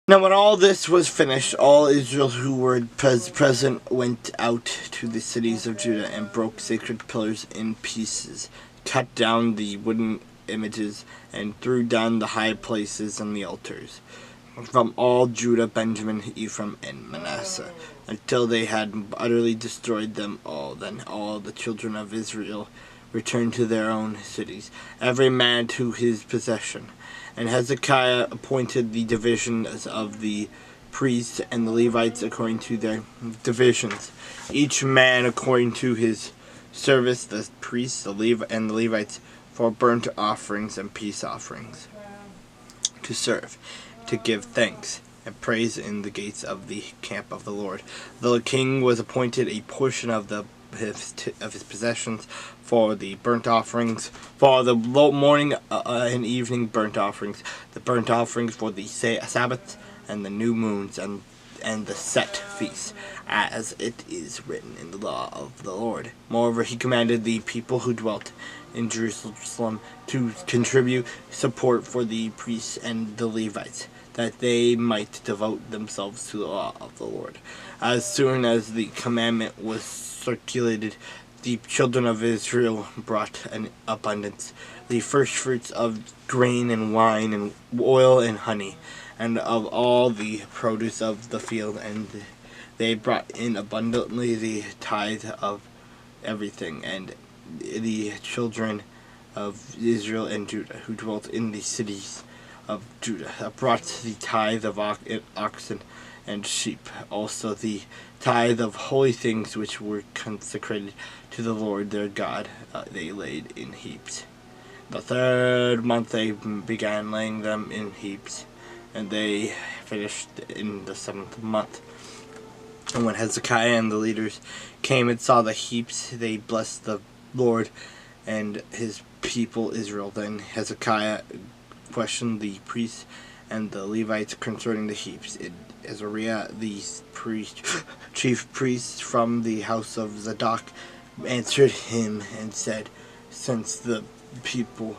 Now when all this was finished, all Israel who were present went out to the cities of Judah and broke sacred pillars in pieces, cut down the wooden images, and threw down the high places and the altars, from all Judah, Benjamin, Ephraim, and Manasseh, until they had utterly destroyed them all. Then all the children of Israel returned to their own cities, every man to his possession. And Hezekiah appointed the divisions of the priests and the Levites according to their divisions, each man according to his service, the priests and the Levites for burnt offerings and peace offerings, to serve, to give thanks and praise in the gates of the camp of the Lord. The king was appointed a portion of his possessions for the burnt offerings, for the morning and evening burnt offerings, the burnt offerings for the Sabbaths and the new moons and the set feasts, as it is written in the law of the Lord. Moreover, he commanded the people who dwelt in Jerusalem to contribute support for the priests and the Levites, that they might devote themselves to the law of the Lord. As soon as the commandment was circulated, the children of Israel brought an abundance, the first fruits of grain and wine and oil and honey, and of all the produce of the field, and they brought in abundantly the tithe of everything. And the children of Israel and Judah, who dwelt in the cities of Judah, brought the tithe of oxen and sheep, also the tithe of holy things which were consecrated to the Lord their God, they laid in heaps. The 3rd month they began laying them in heaps, and they finished in the 7th month. And when Hezekiah and the leaders came and saw the heaps, they blessed the Lord and his people Israel. Then Hezekiah questioned the priests and the Levites concerning the heaps. Azariah, the chief priest from the house of Zadok, answered him and said, "Since the people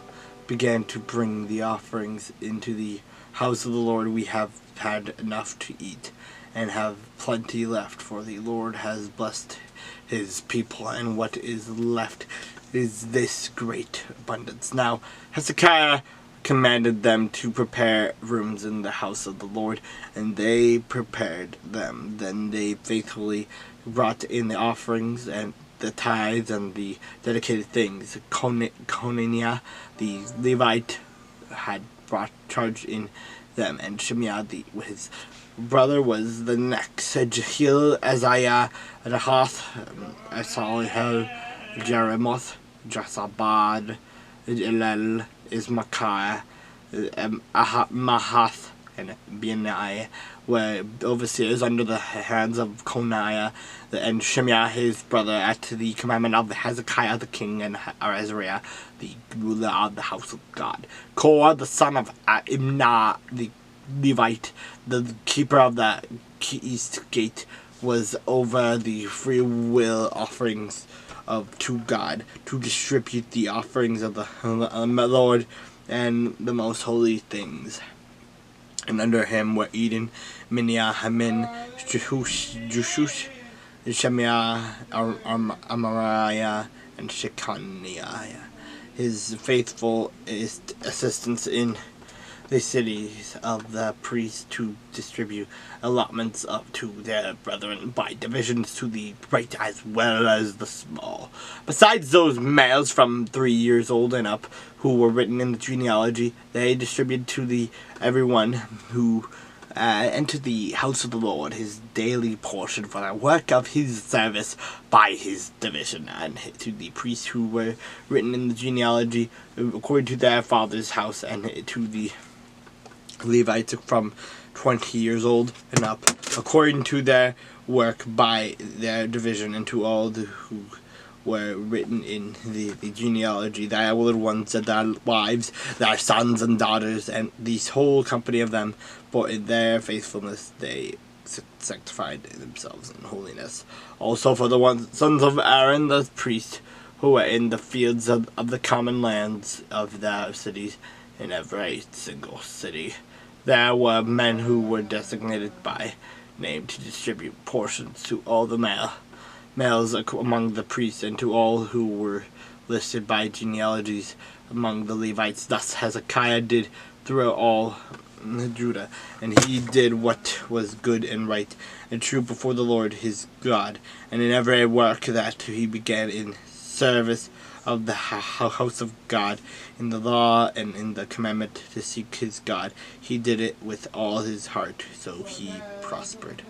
began to bring the offerings into the house of the Lord, we have had enough to eat and have plenty left, for the Lord has blessed his people, and what is left is this great abundance." Now Hezekiah commanded them to prepare rooms in the house of the Lord, and they prepared them. Then they faithfully brought in the offerings and the tithes and the dedicated things. Conaniah the Levite had brought charge in them, and Shimei his brother was the next. Jehiel, Azariah, Rahath, Asalihel, Jeremoth, Josabad, Elel, Ismakiah, Mahath, and Benaiah were overseers under the hands of Conaniah and Shimei his brother, at the commandment of Hezekiah the king and Azariah the ruler of the house of God. Korah the son of Imnah the Levite, the keeper of the east gate, was over the free will offerings to God, to distribute the offerings of the Lord and the most holy things. And under him were Eden, Miniamin, Jushush, Shemaiah, Amariah, and Shechaniah, his faithful assistants in the cities of the priests, to distribute allotments up to their brethren by divisions, to the great as well as the small. Besides those males from 3 years old and up, who were written in the genealogy, they distributed to everyone who entered the house of the Lord his daily portion for the work of his service by his division, and to the priests who were written in the genealogy according to their father's house, and to the Levites from 20 years old and up, according to their work by their division, and to all who were written in the genealogy, their little ones and their wives, their sons and daughters, and this whole company of them, for in their faithfulness they sanctified themselves in holiness. Also for the sons of Aaron the priest, who were in the fields of the common lands of their cities, in every single city, There were men who were designated by name to distribute portions to all the males among the priests and to all who were listed by genealogies among the Levites. Thus Hezekiah did throughout all Judah, and he did what was good and right and true before the Lord his God, and in every work that he began in service of the house of God, in the law and in the commandment to seek his God, he did it with all his heart, so he prospered.